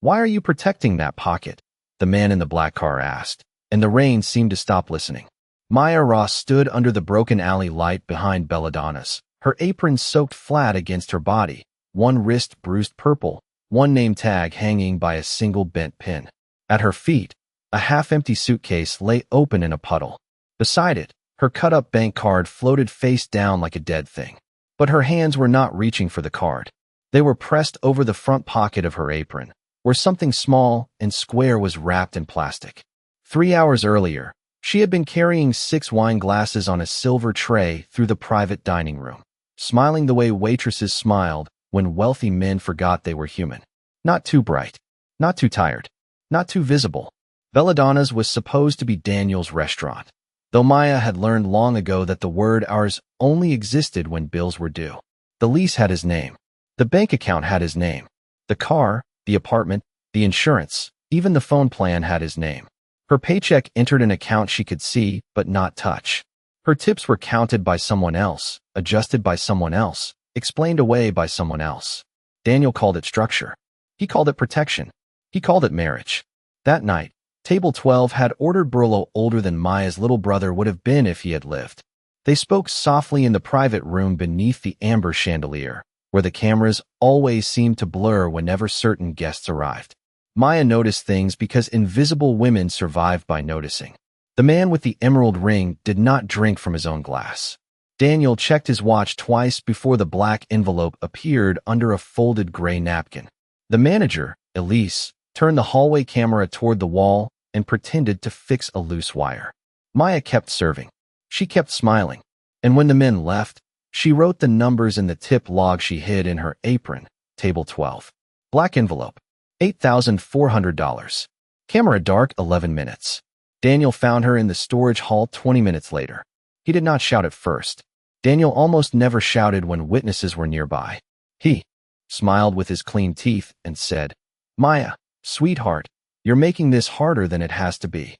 Why are you protecting that pocket? The man in the black car asked, and the rain seemed to stop listening. Maya Ross stood under the broken alley light behind Belladonna's, her apron soaked flat against her body, one wrist bruised purple, one name tag hanging by a single bent pin. At her feet, a half-empty suitcase lay open in a puddle. Beside it, her cut-up bank card floated face down like a dead thing. But her hands were not reaching for the card. They were pressed over the front pocket of her apron, where something small and square was wrapped in plastic. 3 hours earlier, she had been carrying 6 wine glasses on a silver tray through the private dining room, smiling the way waitresses smiled when wealthy men forgot they were human. Not too bright, not too tired, not too visible. Belladonna's was supposed to be Daniel's restaurant, though Maya had learned long ago that the word ours only existed when bills were due. The lease had his name. The bank account had his name. The car, the apartment, the insurance, even the phone plan had his name. Her paycheck entered an account she could see but not touch. Her tips were counted by someone else, adjusted by someone else, explained away by someone else. Daniel called it structure. He called it protection. He called it marriage. That night, Table 12 had ordered Burlow older than Maya's little brother would have been if he had lived. They spoke softly in the private room beneath the amber chandelier, where the cameras always seemed to blur whenever certain guests arrived. Maya noticed things because invisible women survived by noticing. The man with the emerald ring did not drink from his own glass. Daniel checked his watch twice before the black envelope appeared under a folded gray napkin. The manager, Elise, turned the hallway camera toward the wall and pretended to fix a loose wire. Maya kept serving. She kept smiling. And when the men left, she wrote the numbers in the tip log she hid in her apron. Table 12. Black envelope. $8,400. Camera dark 11 minutes. Daniel found her in the storage hall 20 minutes later. He did not shout at first. Daniel almost never shouted when witnesses were nearby. He smiled with his clean teeth and said, "Maya, sweetheart, you're making this harder than it has to be."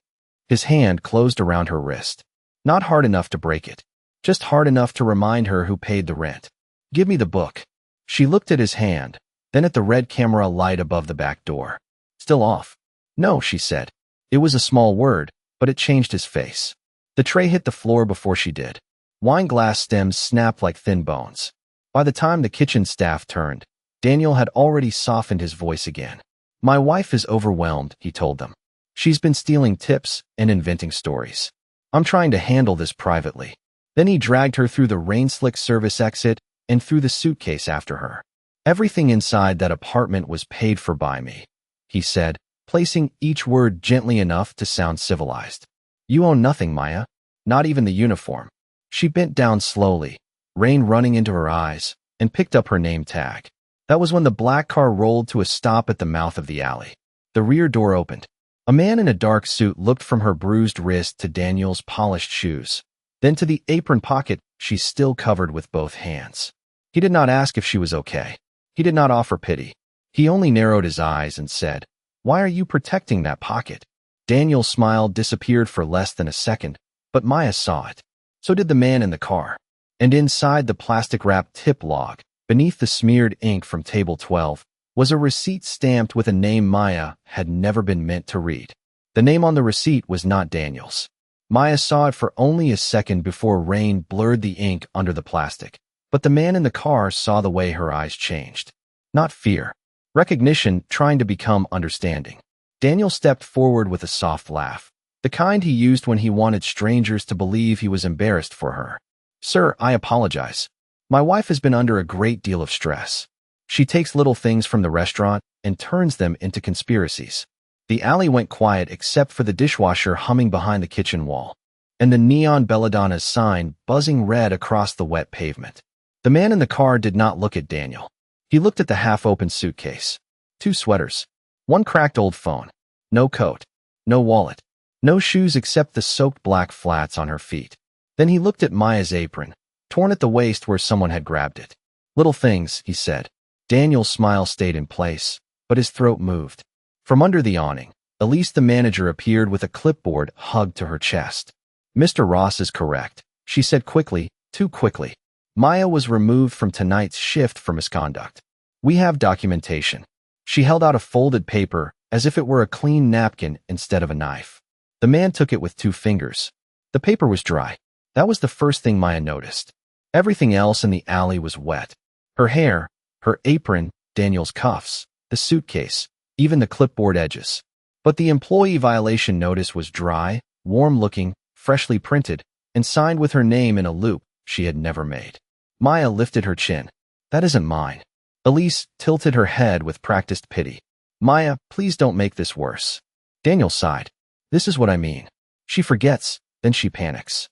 His hand closed around her wrist. Not hard enough to break it, just hard enough to remind her who paid the rent. "Give me the book." She looked at his hand, then at the red camera light above the back door. "Still off?" "No," she said. It was a small word, but it changed his face. The tray hit the floor before she did. Wine glass stems snapped like thin bones. By the time the kitchen staff turned, Daniel had already softened his voice again. "My wife is overwhelmed," he told them. "She's been stealing tips and inventing stories. I'm trying to handle this privately." Then he dragged her through the rain-slick service exit and threw the suitcase after her. "Everything inside that apartment was paid for by me," he said, placing each word gently enough to sound civilized. "You own nothing, Maya, not even the uniform." She bent down slowly, rain running into her eyes, and picked up her name tag. That was when the black car rolled to a stop at the mouth of the alley. The rear door opened. A man in a dark suit looked from her bruised wrist to Daniel's polished shoes, then to the apron pocket she still covered with both hands. He did not ask if she was okay. He did not offer pity. He only narrowed his eyes and said, "Why are you protecting that pocket?" Daniel's smile disappeared for less than a second, but Maya saw it. So did the man in the car. And inside the plastic-wrapped tip log, beneath the smeared ink from Table 12, was a receipt stamped with a name Maya had never been meant to read. The name on the receipt was not Daniel's. Maya saw it for only a second before rain blurred the ink under the plastic. But the man in the car saw the way her eyes changed. Not fear. Recognition trying to become understanding. Daniel stepped forward with a soft laugh, the kind he used when he wanted strangers to believe he was embarrassed for her. "Sir, I apologize. My wife has been under a great deal of stress. She takes little things from the restaurant and turns them into conspiracies." The alley went quiet except for the dishwasher humming behind the kitchen wall, and the neon Belladonna's sign buzzing red across the wet pavement. The man in the car did not look at Daniel. He looked at the half-open suitcase. 2 sweaters. 1 cracked old phone. No coat. No wallet. No shoes except the soaked black flats on her feet. Then he looked at Maya's apron, torn at the waist where someone had grabbed it. "Little things," he said. Daniel's smile stayed in place, but his throat moved. From under the awning, Elise the manager appeared with a clipboard hugged to her chest. "Mr. Ross is correct," she said quickly, too quickly. "Maya was removed from tonight's shift for misconduct. We have documentation." She held out a folded paper as if it were a clean napkin instead of a knife. The man took it with 2 fingers. The paper was dry. That was the first thing Maya noticed. Everything else in the alley was wet. Her hair, her apron, Daniel's cuffs, the suitcase, even the clipboard edges. But the employee violation notice was dry, warm-looking, freshly printed, and signed with her name in a loop she had never made. Maya lifted her chin. That isn't mine. Elise tilted her head with practiced pity. Maya, please don't make this worse. Daniel sighed. This is what I mean. She forgets, then she panics.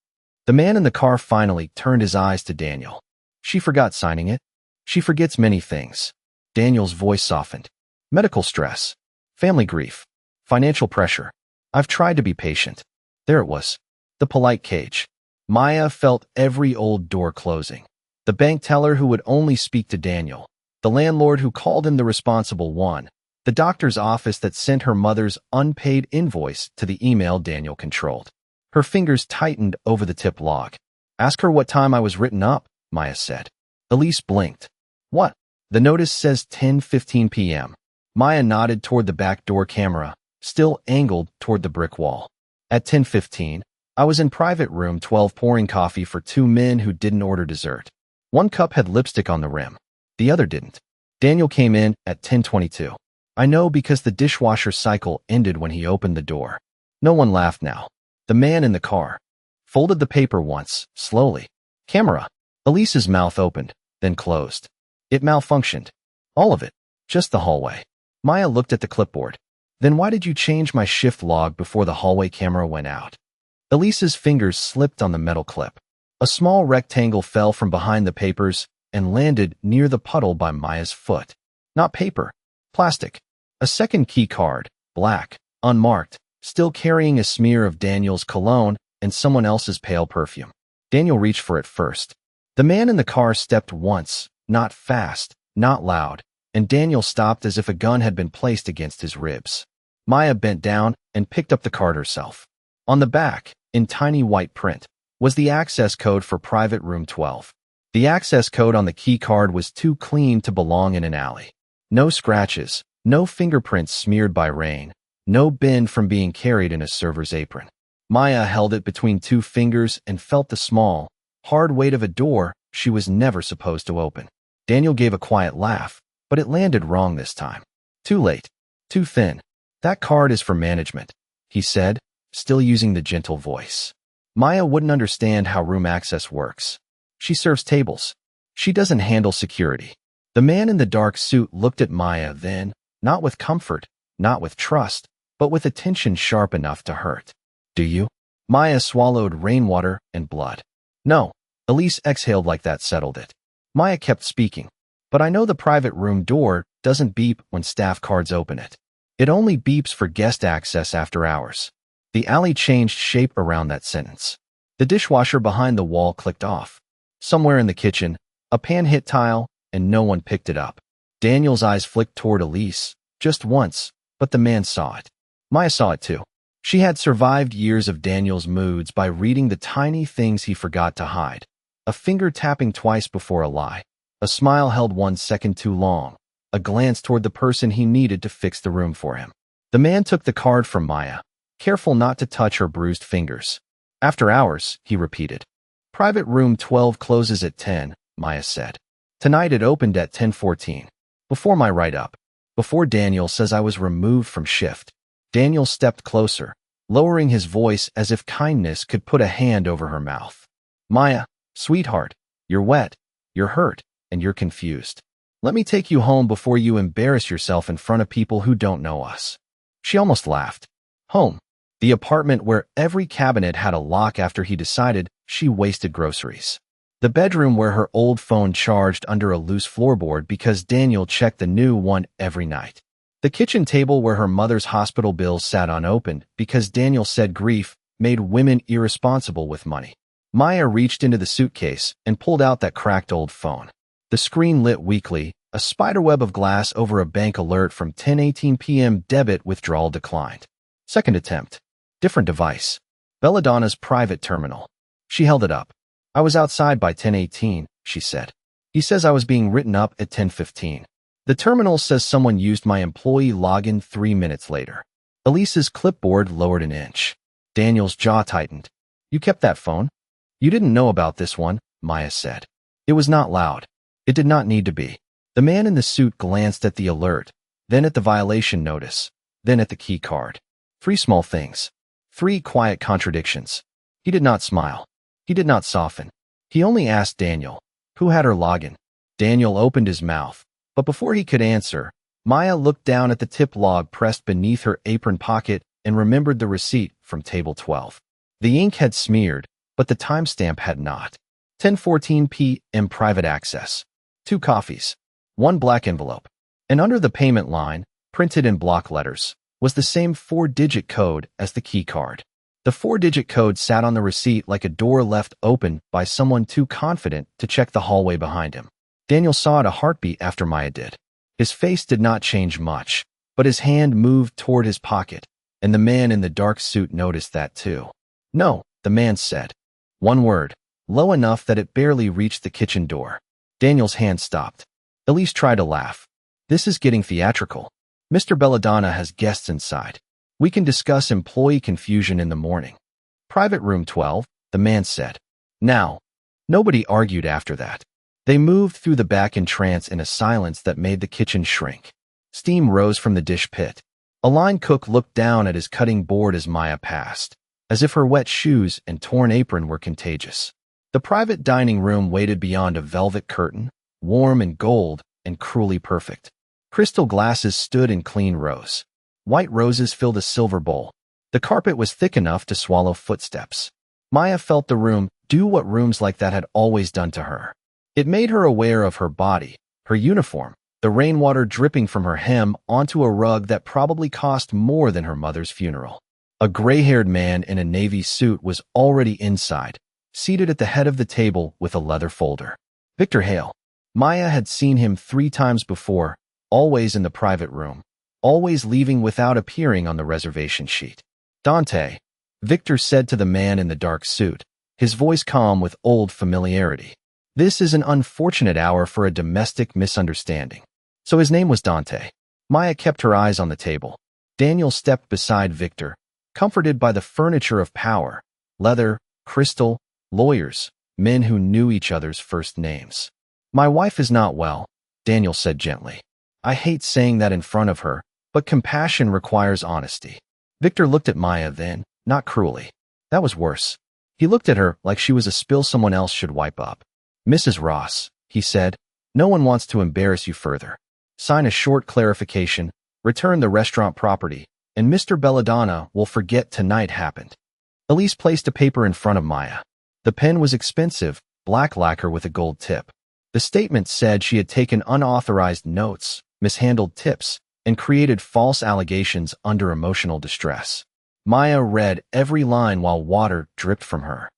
The man in the car finally turned his eyes to Daniel. She forgot signing it. She forgets many things. Daniel's voice softened. Medical stress. Family grief. Financial pressure. I've tried to be patient. There it was. The polite cage. Maya felt every old door closing. The bank teller who would only speak to Daniel. The landlord who called him the responsible one. The doctor's office that sent her mother's unpaid invoice to the email Daniel controlled. Her fingers tightened over the tip log. Ask her what time I was written up, Maya said. Elise blinked. What? The notice says 10:15 p.m. Maya nodded toward the back door camera, still angled toward the brick wall. At 10:15, I was in private room 12 pouring coffee for 2 men who didn't order dessert. One cup had lipstick on the rim. The other didn't. Daniel came in at 10:22. I know because the dishwasher cycle ended when he opened the door. No one laughed now. The man in the car folded the paper once, slowly. Camera. Elise's mouth opened, then closed. It malfunctioned. All of it. Just the hallway. Maya looked at the clipboard. Then why did you change my shift log before the hallway camera went out? Elise's fingers slipped on the metal clip. A small rectangle fell from behind the papers and landed near the puddle by Maya's foot. Not paper. Plastic. A second key card, black, unmarked, still carrying a smear of Daniel's cologne and someone else's pale perfume. Daniel reached for it first. The man in the car stepped once, not fast, not loud, and Daniel stopped as if a gun had been placed against his ribs. Maya bent down and picked up the card herself. On the back, in tiny white print, was the access code for private room 12. The access code on the key card was too clean to belong in an alley. No scratches, no fingerprints smeared by rain, no bend from being carried in a server's apron. Maya held it between 2 fingers and felt the small, hard weight of a door she was never supposed to open. Daniel gave a quiet laugh, but it landed wrong this time. Too late. Too thin. That card is for management, he said, still using the gentle voice. Maya wouldn't understand how room access works. She serves tables. She doesn't handle security. The man in the dark suit looked at Maya then, not with comfort, not with trust, but with attention sharp enough to hurt. Do you? Maya swallowed rainwater and blood. No. Elise exhaled like that settled it. Maya kept speaking. But I know the private room door doesn't beep when staff cards open it. It only beeps for guest access after hours. The alley changed shape around that sentence. The dishwasher behind the wall clicked off. Somewhere in the kitchen, a pan hit tile, and no one picked it up. Daniel's eyes flicked toward Elise, just once, but the man saw it. Maya saw it too. She had survived years of Daniel's moods by reading the tiny things he forgot to hide. A finger tapping twice before a lie. A smile held 1 second too long. A glance toward the person he needed to fix the room for him. The man took the card from Maya, careful not to touch her bruised fingers. After hours, he repeated. Private room 12 closes at 10, Maya said. Tonight it opened at 10:14. Before my write-up. Before Daniel says I was removed from shift. Daniel stepped closer, lowering his voice as if kindness could put a hand over her mouth. Maya, sweetheart, you're wet, you're hurt, and you're confused. Let me take you home before you embarrass yourself in front of people who don't know us. She almost laughed. Home. The apartment where every cabinet had a lock after he decided she wasted groceries. The bedroom where her old phone charged under a loose floorboard because Daniel checked the new one every night. The kitchen table where her mother's hospital bills sat unopened because Daniel said grief made women irresponsible with money. Maya reached into the suitcase and pulled out that cracked old phone. The screen lit weakly, a spiderweb of glass over a bank alert from 10:18 p.m. Debit withdrawal declined. Second attempt. Different device. Belladonna's private terminal. She held it up. I was outside by 10:18, she said. He says I was being written up at 10:15. The terminal says someone used my employee login 3 minutes later. Elise's clipboard lowered an inch. Daniel's jaw tightened. You kept that phone? You didn't know about this one, Maya said. It was not loud. It did not need to be. The man in the suit glanced at the alert, then at the violation notice, then at the key card. 3 small things. 3 quiet contradictions. He did not smile. He did not soften. He only asked Daniel, who had her login. Daniel opened his mouth, but before he could answer, Maya looked down at the tip log pressed beneath her apron pocket and remembered the receipt from table 12. The ink had smeared, but the timestamp had not. 10:14 p.m. private access. 2 coffees. 1 black envelope. And under the payment line, printed in block letters, was the same 4-digit code as the key card. The 4-digit code sat on the receipt like a door left open by someone too confident to check the hallway behind him. Daniel saw it a heartbeat after Maya did. His face did not change much, but his hand moved toward his pocket, and the man in the dark suit noticed that too. No, the man said. 1 word, low enough that it barely reached the kitchen door. Daniel's hand stopped. Elise tried to laugh. This is getting theatrical. Mr. Belladonna has guests inside. We can discuss employee confusion in the morning. Private room 12, the man said. Now, nobody argued after that. They moved through the back entrance in a silence that made the kitchen shrink. Steam rose from the dish pit. A line cook looked down at his cutting board as Maya passed, as if her wet shoes and torn apron were contagious. The private dining room waited beyond a velvet curtain, warm and gold and cruelly perfect. Crystal glasses stood in clean rows. White roses filled a silver bowl. The carpet was thick enough to swallow footsteps. Maya felt the room do what rooms like that had always done to her. It made her aware of her body, her uniform, the rainwater dripping from her hem onto a rug that probably cost more than her mother's funeral. A gray-haired man in a navy suit was already inside, seated at the head of the table with a leather folder. Victor Hale. Maya had seen him 3 times before, always in the private room, always leaving without appearing on the reservation sheet. Dante, Victor said to the man in the dark suit, his voice calm with old familiarity. This is an unfortunate hour for a domestic misunderstanding. So his name was Dante. Maya kept her eyes on the table. Daniel stepped beside Victor, comforted by the furniture of power, leather, crystal, lawyers, men who knew each other's first names. My wife is not well, Daniel said gently. I hate saying that in front of her, but compassion requires honesty. Victor looked at Maya then, not cruelly. That was worse. He looked at her like she was a spill someone else should wipe up. Mrs. Ross, he said, no one wants to embarrass you further. Sign a short clarification, return the restaurant property, and Mr. Belladonna will forget tonight happened. Elise placed a paper in front of Maya. The pen was expensive, black lacquer with a gold tip. The statement said she had taken unauthorized notes, mishandled tips, and created false allegations under emotional distress. Maya read every line while water dripped from her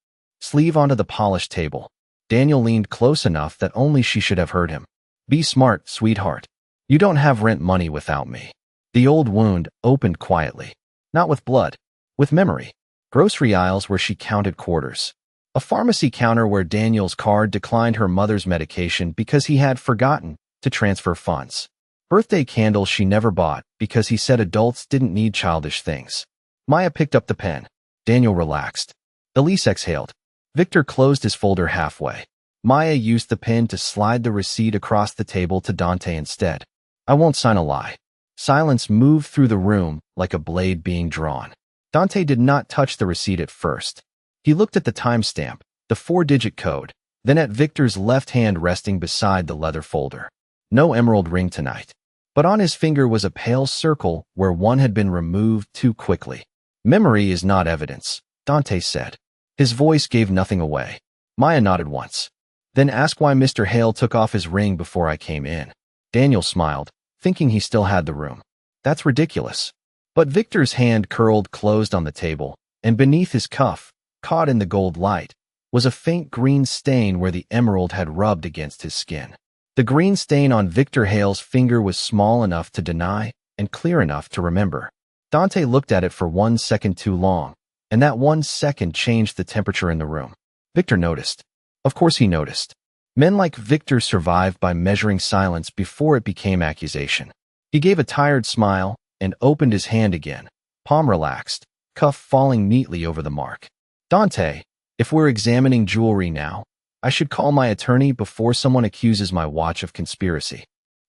sleeve onto the polished table. Daniel leaned close enough that only she should have heard him. Be smart, sweetheart. You don't have rent money without me. The old wound opened quietly. Not with blood, with memory. Grocery aisles where she counted quarters. A pharmacy counter where Daniel's card declined her mother's medication because he had forgotten to transfer funds. Birthday candles she never bought because he said adults didn't need childish things. Maya picked up the pen. Daniel relaxed. Elise exhaled. Victor closed his folder halfway. Maya used the pen to slide the receipt across the table to Dante instead. I won't sign a lie. Silence moved through the room like a blade being drawn. Dante did not touch the receipt at first. He looked at the timestamp, the 4-digit code, then at Victor's left hand resting beside the leather folder. No emerald ring tonight. But on his finger was a pale circle where one had been removed too quickly. Memory is not evidence, Dante said. His voice gave nothing away. Maya nodded once. Then ask why Mr. Hale took off his ring before I came in. Daniel smiled, thinking he still had the room. That's ridiculous. But Victor's hand curled closed on the table, and beneath his cuff, caught in the gold light, was a faint green stain where the emerald had rubbed against his skin. The green stain on Victor Hale's finger was small enough to deny and clear enough to remember. Dante looked at it for 1 second too long, and that 1 second changed the temperature in the room. Victor noticed. Of course he noticed. Men like Victor survived by measuring silence before it became accusation. He gave a tired smile and opened his hand again, palm relaxed, cuff falling neatly over the mark. Dante, if we're examining jewelry now, I should call my attorney before someone accuses my watch of conspiracy.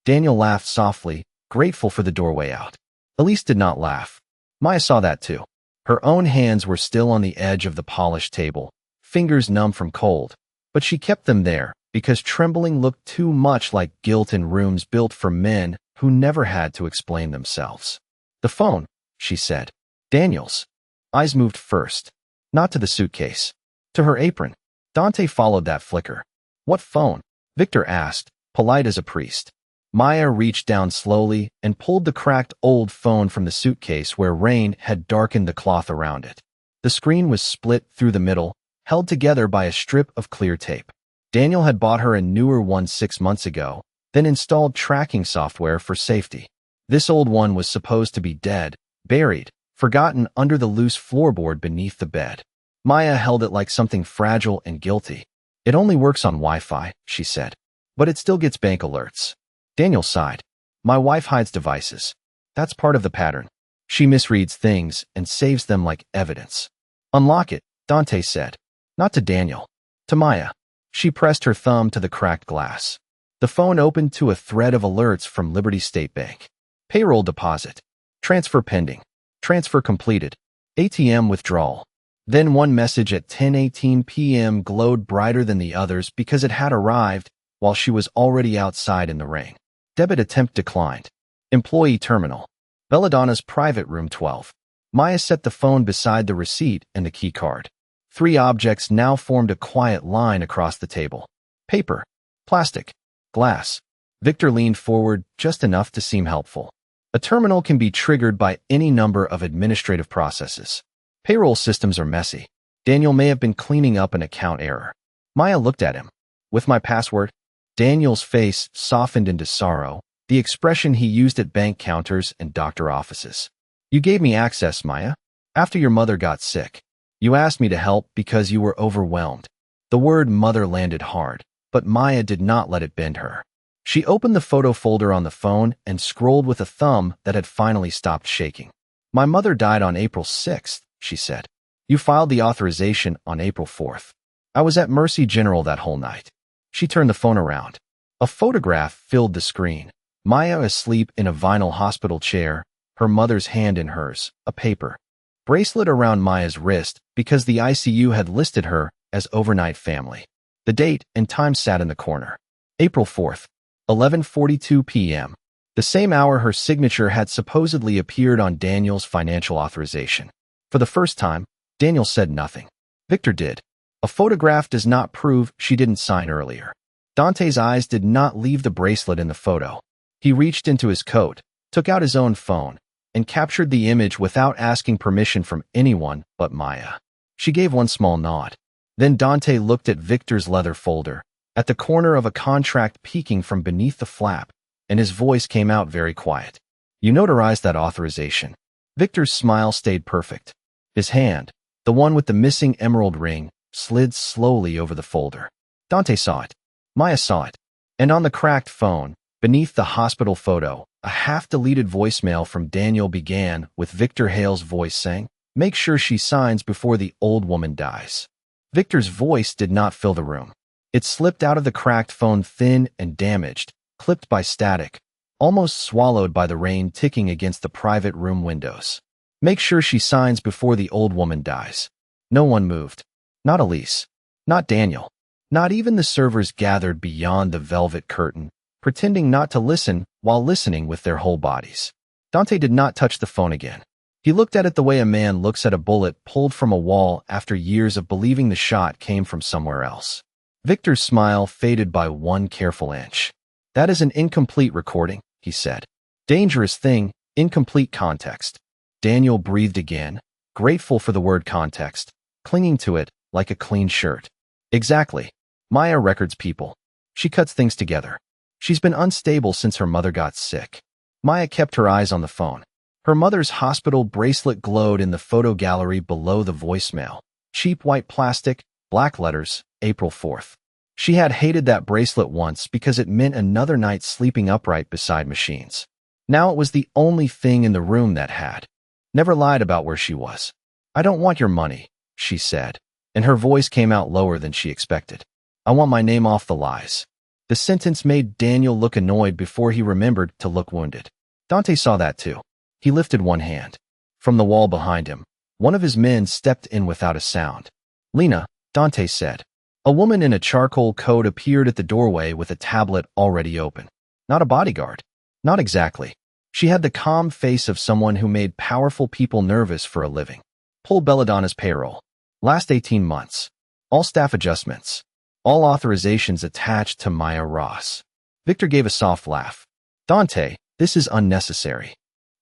Daniel laughed softly, grateful for the doorway out. Elise did not laugh. Maya saw that too. Her own hands were still on the edge of the polished table, fingers numb from cold, but she kept them there because trembling looked too much like guilt in rooms built for men who never had to explain themselves. The phone, she said. Daniel's. Eyes moved first, not to the suitcase, to her apron. Dante followed that flicker. What phone? Victor asked, polite as a priest. Maya reached down slowly and pulled the cracked old phone from the suitcase where rain had darkened the cloth around it. The screen was split through the middle, held together by a strip of clear tape. Daniel had bought her a newer one 6 months ago, then installed tracking software for safety. This old one was supposed to be dead, buried, forgotten under the loose floorboard beneath the bed. Maya held it like something fragile and guilty. It only works on Wi-Fi, she said, but it still gets bank alerts. Daniel sighed. My wife hides devices. That's part of the pattern. She misreads things and saves them like evidence. Unlock it, Dante said. Not to Daniel. To Maya. She pressed her thumb to the cracked glass. The phone opened to a thread of alerts from Liberty State Bank. Payroll deposit. Transfer pending. Transfer completed. ATM withdrawal. Then one message at 10:18 p.m. glowed brighter than the others because it had arrived while she was already outside in the rain. Debit attempt declined. Employee terminal. Belladonna's private room 12. Maya set the phone beside the receipt and the key card. 3 objects now formed a quiet line across the table. Paper. Plastic. Glass. Victor leaned forward just enough to seem helpful. A terminal can be triggered by any number of administrative processes. Payroll systems are messy. Daniel may have been cleaning up an account error. Maya looked at him. With my password? Daniel's face softened into sorrow, the expression he used at bank counters and doctor offices. You gave me access, Maya. After your mother got sick. You asked me to help because you were overwhelmed. The word mother landed hard, but Maya did not let it bend her. She opened the photo folder on the phone and scrolled with a thumb that had finally stopped shaking. My mother died on April 6th, she said. You filed the authorization on April 4th. I was at Mercy General that whole night. She turned the phone around. A photograph filled the screen. Maya asleep in a vinyl hospital chair, her mother's hand in hers, a paper. Bracelet around Maya's wrist because the ICU had listed her as overnight family. The date and time sat in the corner. April 4th, 11:42 p.m. The same hour her signature had supposedly appeared on Daniel's financial authorization. For the first time, Daniel said nothing. Victor did. A photograph does not prove she didn't sign earlier. Dante's eyes did not leave the bracelet in the photo. He reached into his coat, took out his own phone, and captured the image without asking permission from anyone but Maya. She gave one small nod. Then Dante looked at Victor's leather folder, at the corner of a contract peeking from beneath the flap, and his voice came out very quiet. You notarized that authorization. Victor's smile stayed perfect. His hand, the one with the missing emerald ring, slid slowly over the folder. Dante saw it. Maya saw it. And on the cracked phone, beneath the hospital photo, a half-deleted voicemail from Daniel began with Victor Hale's voice saying, "Make sure she signs before the old woman dies." Victor's voice did not fill the room. It slipped out of the cracked phone thin and damaged, clipped by static, almost swallowed by the rain ticking against the private room windows. Make sure she signs before the old woman dies. No one moved. Not Elise. Not Daniel. Not even the servers gathered beyond the velvet curtain, pretending not to listen while listening with their whole bodies. Dante did not touch the phone again. He looked at it the way a man looks at a bullet pulled from a wall after years of believing the shot came from somewhere else. Victor's smile faded by one careful inch. That is an incomplete recording, he said. Dangerous thing, incomplete context. Daniel breathed again, grateful for the word context, clinging to it like a clean shirt. Exactly. Maya records people. She cuts things together. She's been unstable since her mother got sick. Maya kept her eyes on the phone. Her mother's hospital bracelet glowed in the photo gallery below the voicemail. Cheap white plastic, black letters, April 4th. She had hated that bracelet once because it meant another night sleeping upright beside machines. Now it was the only thing in the room that had never lied about where she was. "I don't want your money," she said, and her voice came out lower than she expected. "I want my name off the lies." The sentence made Daniel look annoyed before he remembered to look wounded. Dante saw that too. He lifted one hand. From the wall behind him, one of his men stepped in without a sound. "Lena," Dante said. A woman in a charcoal coat appeared at the doorway with a tablet already open. Not a bodyguard. Not exactly. She had the calm face of someone who made powerful people nervous for a living. "Pull Belladonna's payroll. Last 18 months. All staff adjustments. All authorizations attached to Maya Ross." Victor gave a soft laugh. "Dante, this is unnecessary.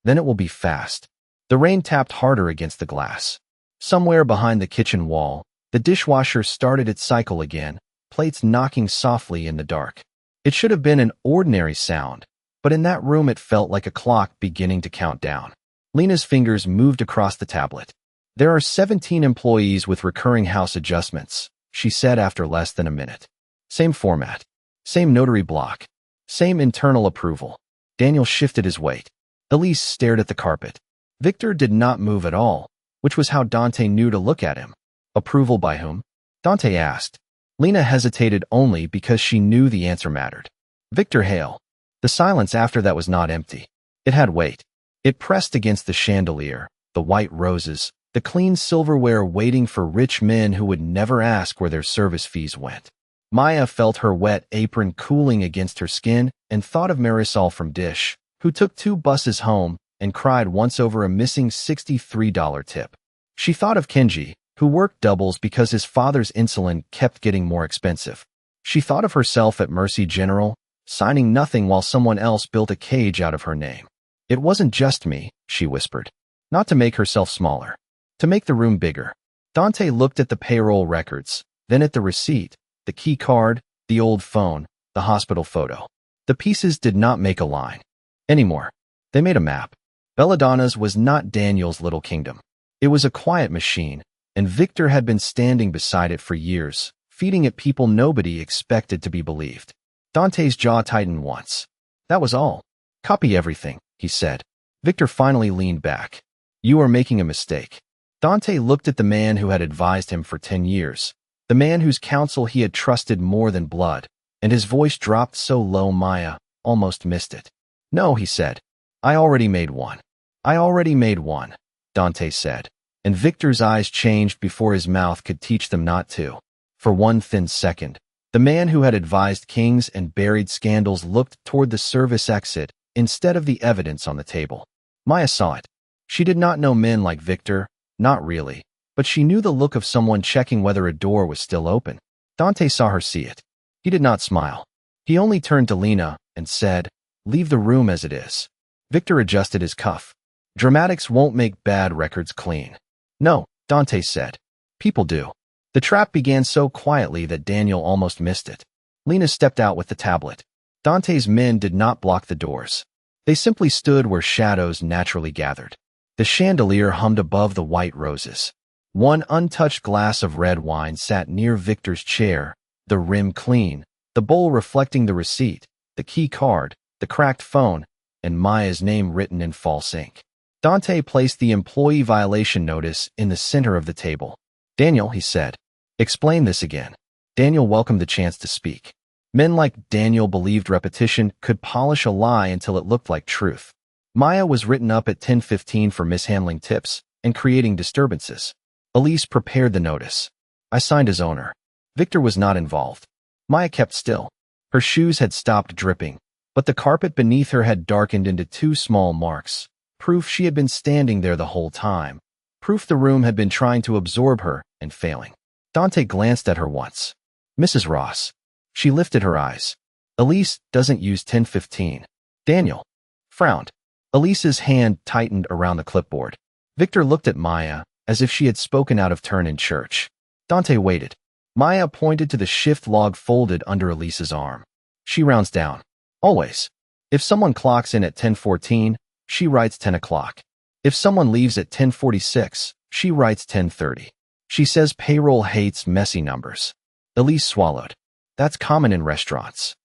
Then it will be fast." The rain tapped harder against the glass. Somewhere behind the kitchen wall, the dishwasher started its cycle again, plates knocking softly in the dark. It should have been an ordinary sound, but in that room it felt like a clock beginning to count down. Lena's fingers moved across the tablet. "There are 17 employees with recurring house adjustments," she said after less than a minute. "Same format. Same notary block. Same internal approval." Daniel shifted his weight. Elise stared at the carpet. Victor did not move at all, which was how Dante knew to look at him. "Approval by whom?" Dante asked. Lena hesitated only because she knew the answer mattered. "Victor Hale." The silence after that was not empty. It had weight. It pressed against the chandelier, the white roses, the clean silverware waiting for rich men who would never ask where their service fees went. Maya felt her wet apron cooling against her skin and thought of Marisol from Dish, who took 2 buses home and cried once over a missing $63 tip. She thought of Kenji, who worked doubles because his father's insulin kept getting more expensive. She thought of herself at Mercy General, signing nothing while someone else built a cage out of her name. "It wasn't just me," she whispered. Not to make herself smaller. To make the room bigger. Dante looked at the payroll records, then at the receipt, the key card, the old phone, the hospital photo. The pieces did not make a line. Anymore. They made a map. Belladonna's was not Daniel's little kingdom. It was a quiet machine, and Victor had been standing beside it for years, feeding it people nobody expected to be believed. Dante's jaw tightened once. "That was all. Copy everything," he said. Victor finally leaned back. "You are making a mistake." Dante looked at the man who had advised him for 10 years, the man whose counsel he had trusted more than blood, and his voice dropped so low Maya almost missed it. "No," he said. "I already made one." "I already made one," Dante said, and Victor's eyes changed before his mouth could teach them not to. For one thin second, the man who had advised kings and buried scandals looked toward the service exit instead of the evidence on the table. Maya saw it. She did not know men like Victor, not really, but she knew the look of someone checking whether a door was still open. Dante saw her see it. He did not smile. He only turned to Lena and said, "Leave the room as it is." Victor adjusted his cuff. "Dramatics won't make bad records clean." "No," Dante said. "People do." The trap began so quietly that Daniel almost missed it. Lena stepped out with the tablet. Dante's men did not block the doors. They simply stood where shadows naturally gathered. The chandelier hummed above the white roses. One untouched glass of red wine sat near Victor's chair, the rim clean, the bowl reflecting the receipt, the key card, the cracked phone, and Maya's name written in false ink. Dante placed the employee violation notice in the center of the table. "Daniel," he said, "explain this again." Daniel welcomed the chance to speak. Men like Daniel believed repetition could polish a lie until it looked like truth. Maya was written up at 10:15 for mishandling tips and creating disturbances. Elise prepared the notice. I signed as owner. Victor was not involved. Maya kept still. Her shoes had stopped dripping, but the carpet beneath her had darkened into 2 small marks, proof she had been standing there the whole time, proof the room had been trying to absorb her and failing. Dante glanced at her once. "Mrs. Ross." She lifted her eyes. "Elise doesn't use 10:15. Daniel frowned. Elise's hand tightened around the clipboard. Victor looked at Maya as if she had spoken out of turn in church. Dante waited. Maya pointed to the shift log folded under Elise's arm. "She rounds down. Always. If someone clocks in at 10:14, she writes 10 o'clock. If someone leaves at 10:46, she writes 10:30. She says payroll hates messy numbers." Elise swallowed. That's common in restaurants.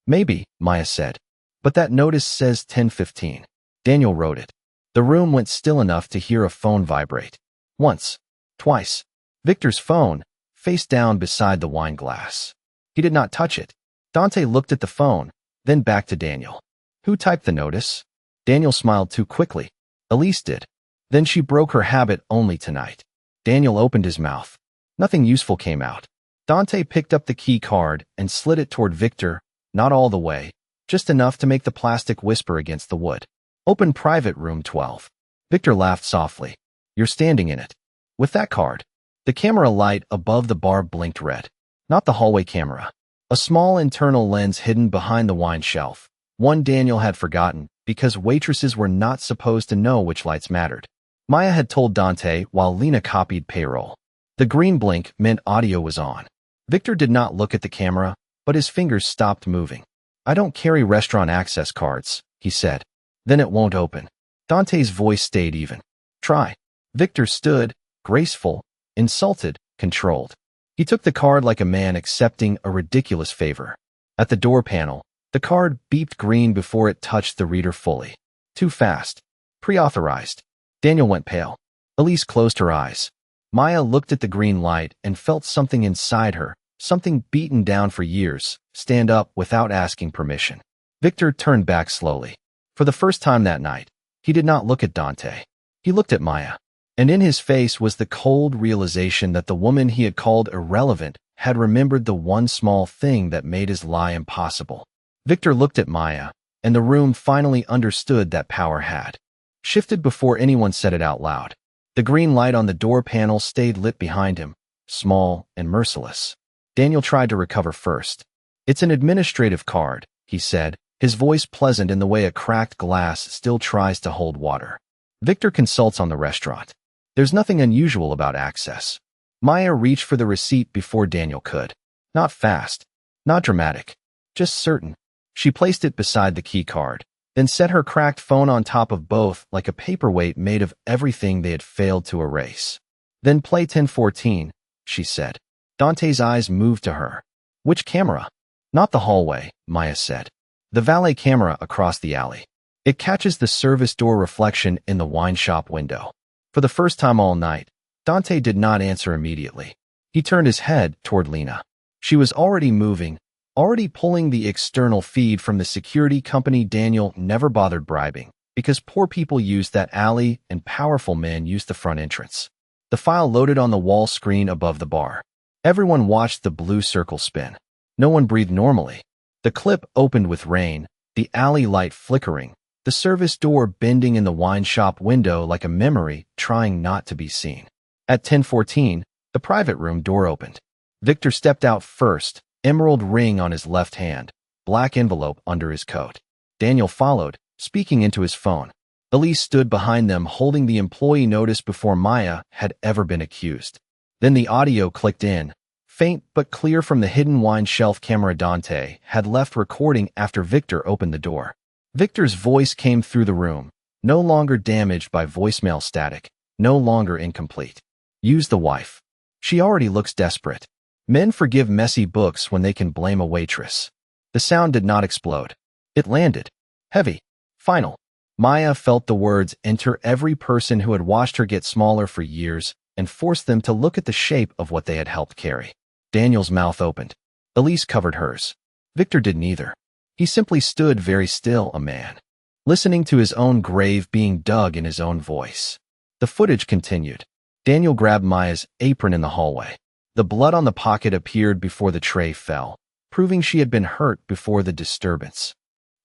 Maybe, Maya said. But that notice says 10:15. Daniel wrote it. The room went still enough to hear a phone vibrate. Once. Twice. Victor's phone, face down beside the wine glass. He did not touch it. Dante looked at the phone, then back to Daniel. Who typed the notice? Daniel smiled too quickly. Elise did. Then she broke her habit only tonight. Daniel opened his mouth. Nothing useful came out. Dante picked up the key card and slid it toward Victor, not all the way, just enough to make the plastic whisper against the wood. Open private room 12. Victor laughed softly. You're standing in it. With that card. The camera light above the bar blinked red. Not the hallway camera. A small internal lens hidden behind the wine shelf. One Daniel had forgotten, because waitresses were not supposed to know which lights mattered. Maya had told Dante while Lena copied payroll. The green blink meant audio was on. Victor did not look at the camera, but his fingers stopped moving. I don't carry restaurant access cards, he said. Then it won't open. Dante's voice stayed even. Try. Victor stood, graceful, insulted, controlled. He took the card like a man accepting a ridiculous favor. At the door panel, the card beeped green before it touched the reader fully. Too fast. Pre-authorized. Daniel went pale. Elise closed her eyes. Maya looked at the green light and felt something inside her, something beaten down for years, stand up without asking permission. Victor turned back slowly. For the first time that night, he did not look at Dante. He looked at Maya. And in his face was the cold realization that the woman he had called irrelevant had remembered the one small thing that made his lie impossible. Victor looked at Maya, and the room finally understood that power had shifted before anyone said it out loud. The green light on the door panel stayed lit behind him, small and merciless. Daniel tried to recover first. It's an administrative card, he said, his voice pleasant in the way a cracked glass still tries to hold water. Victor consults on the restaurant. There's nothing unusual about access. Maya reached for the receipt before Daniel could. Not fast. Not dramatic. Just certain. She placed it beside the key card, then set her cracked phone on top of both like a paperweight made of everything they had failed to erase. Then play 10:14, she said. Dante's eyes moved to her. Which camera? Not the hallway, Maya said. The valet camera across the alley. It catches the service door reflection in the wine shop window. For the first time all night, Dante did not answer immediately. He turned his head toward Lena. She was already moving, already pulling the external feed from the security company Daniel never bothered bribing, because poor people used that alley and powerful men used the front entrance. The file loaded on the wall screen above the bar. Everyone watched the blue circle spin. No one breathed normally. The clip opened with rain, the alley light flickering, the service door bending in the wine shop window like a memory trying not to be seen. At 10:14, the private room door opened. Victor stepped out first, emerald ring on his left hand, black envelope under his coat. Daniel followed, speaking into his phone. Elise stood behind them holding the employee notice before Maya had ever been accused. Then the audio clicked in, faint but clear from the hidden wine shelf camera Dante had left recording after Victor opened the door. Victor's voice came through the room, no longer damaged by voicemail static, no longer incomplete. Use the wife. She already looks desperate. Men forgive messy books when they can blame a waitress. The sound did not explode. It landed. Heavy. Final. Maya felt the words enter every person who had watched her get smaller for years and forced them to look at the shape of what they had helped carry. Daniel's mouth opened. Elise covered hers. Victor did neither. He simply stood very still, a man, listening to his own grave being dug in his own voice. The footage continued. Daniel grabbed Maya's apron in the hallway. The blood on the pocket appeared before the tray fell, proving she had been hurt before the disturbance.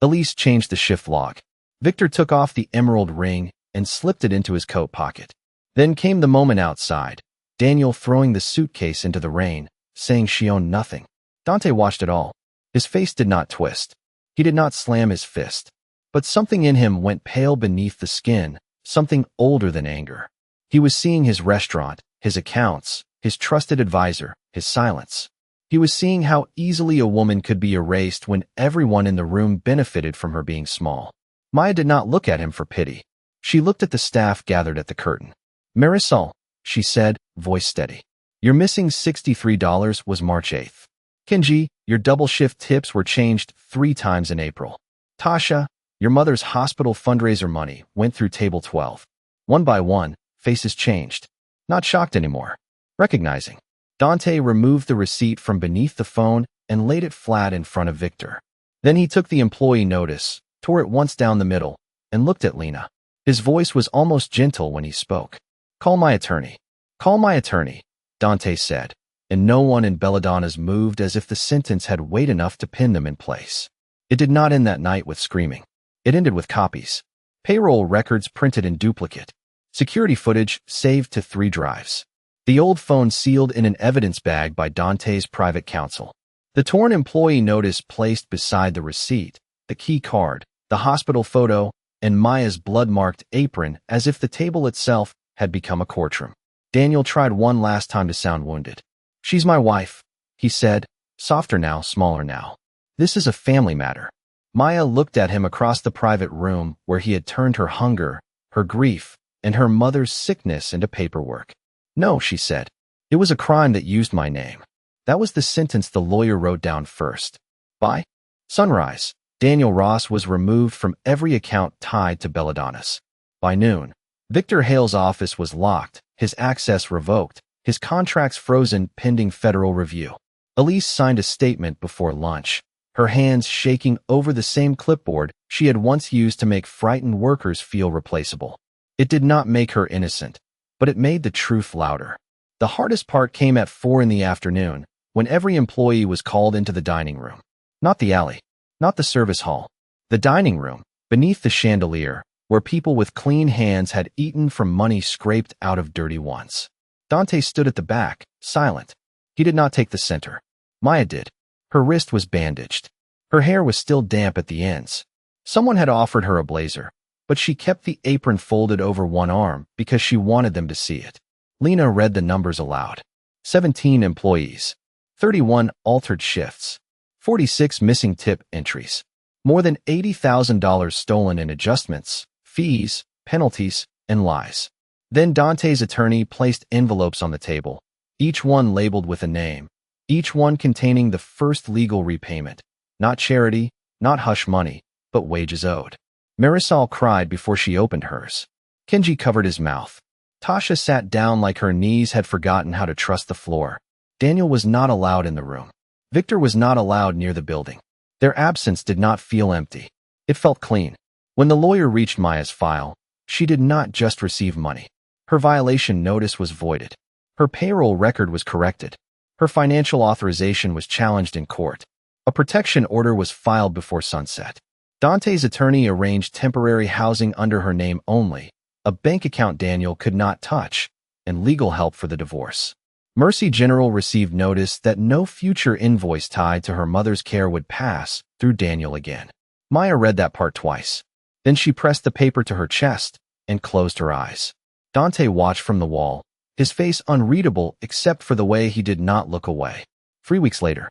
Elise changed the shift log. Victor took off the emerald ring and slipped it into his coat pocket. Then came the moment outside, Daniel throwing the suitcase into the rain, saying she owned nothing. Dante watched it all. His face did not twist. He did not slam his fist. But something in him went pale beneath the skin, something older than anger. He was seeing his restaurant, his accounts, his trusted advisor, his silence. He was seeing how easily a woman could be erased when everyone in the room benefited from her being small. Maya did not look at him for pity. She looked at the staff gathered at the curtain. Marisol, she said, voice steady. Your missing $63 was March 8th. Kenji, your double shift tips were changed 3 times in April. Tasha, your mother's hospital fundraiser money went through table 12. One by one, faces changed. Not shocked anymore. Recognizing. Dante removed the receipt from beneath the phone and laid it flat in front of Victor. Then he took the employee notice, tore it once down the middle, and looked at Lena. His voice was almost gentle when he spoke. Call my attorney. Call my attorney, Dante said, and no one in Belladonna's moved as if the sentence had weight enough to pin them in place. It did not end that night with screaming. It ended with copies. Payroll records printed in duplicate. Security footage saved to 3 drives. The old phone sealed in an evidence bag by Dante's private counsel. The torn employee notice placed beside the receipt, the key card, the hospital photo, and Maya's blood-marked apron as if the table itself had become a courtroom. Daniel tried one last time to sound wounded. She's my wife, he said, softer now, smaller now. This is a family matter. Maya looked at him across the private room where he had turned her hunger, her grief, and her mother's sickness into paperwork. No, she said. It was a crime that used my name. That was the sentence the lawyer wrote down first. By sunrise, Daniel Ross was removed from every account tied to Belladonna's. By noon, Victor Hale's office was locked, his access revoked, his contracts frozen pending federal review. Elise signed a statement before lunch, her hands shaking over the same clipboard she had once used to make frightened workers feel replaceable. It did not make her innocent, but it made the truth louder. The hardest part came at 4 in the afternoon, when every employee was called into the dining room. Not the alley, not the service hall. The dining room, beneath the chandelier, where people with clean hands had eaten from money scraped out of dirty ones. Dante stood at the back, silent. He did not take the center. Maya did. Her wrist was bandaged. Her hair was still damp at the ends. Someone had offered her a blazer, but she kept the apron folded over one arm because she wanted them to see it. Lena read the numbers aloud. 17 employees. 31 altered shifts. 46 missing tip entries. More than $80,000 stolen in adjustments, fees, penalties, and lies. Then Dante's attorney placed envelopes on the table, each one labeled with a name, each one containing the first legal repayment. Not charity, not hush money, but wages owed. Marisol cried before she opened hers. Kenji covered his mouth. Tasha sat down like her knees had forgotten how to trust the floor. Daniel was not allowed in the room. Victor was not allowed near the building. Their absence did not feel empty. It felt clean. When the lawyer reached Maya's file, she did not just receive money. Her violation notice was voided. Her payroll record was corrected. Her financial authorization was challenged in court. A protection order was filed before sunset. Dante's attorney arranged temporary housing under her name only, a bank account Daniel could not touch, and legal help for the divorce. Mercy General received notice that no future invoice tied to her mother's care would pass through Daniel again. Maya read that part twice. Then she pressed the paper to her chest and closed her eyes. Dante watched from the wall, his face unreadable except for the way he did not look away. 3 weeks later,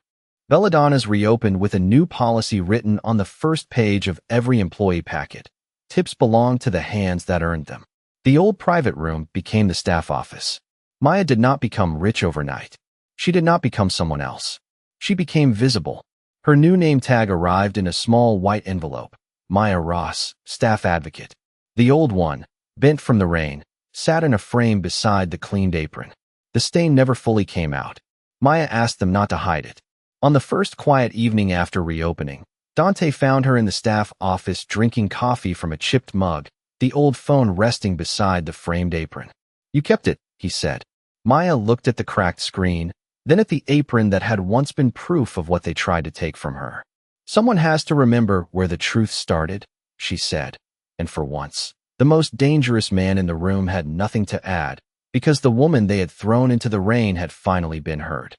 Belladonna's reopened with a new policy written on the first page of every employee packet. Tips belong to the hands that earned them. The old private room became the staff office. Maya did not become rich overnight. She did not become someone else. She became visible. Her new name tag arrived in a small white envelope. Maya Ross, staff advocate. The old one, bent from the rain, sat in a frame beside the cleaned apron. The stain never fully came out. Maya asked them not to hide it. On the first quiet evening after reopening, Dante found her in the staff office drinking coffee from a chipped mug, the old phone resting beside the framed apron. You kept it, he said. Maya looked at the cracked screen, then at the apron that had once been proof of what they tried to take from her. Someone has to remember where the truth started, she said. And for once, the most dangerous man in the room had nothing to add, because the woman they had thrown into the rain had finally been heard.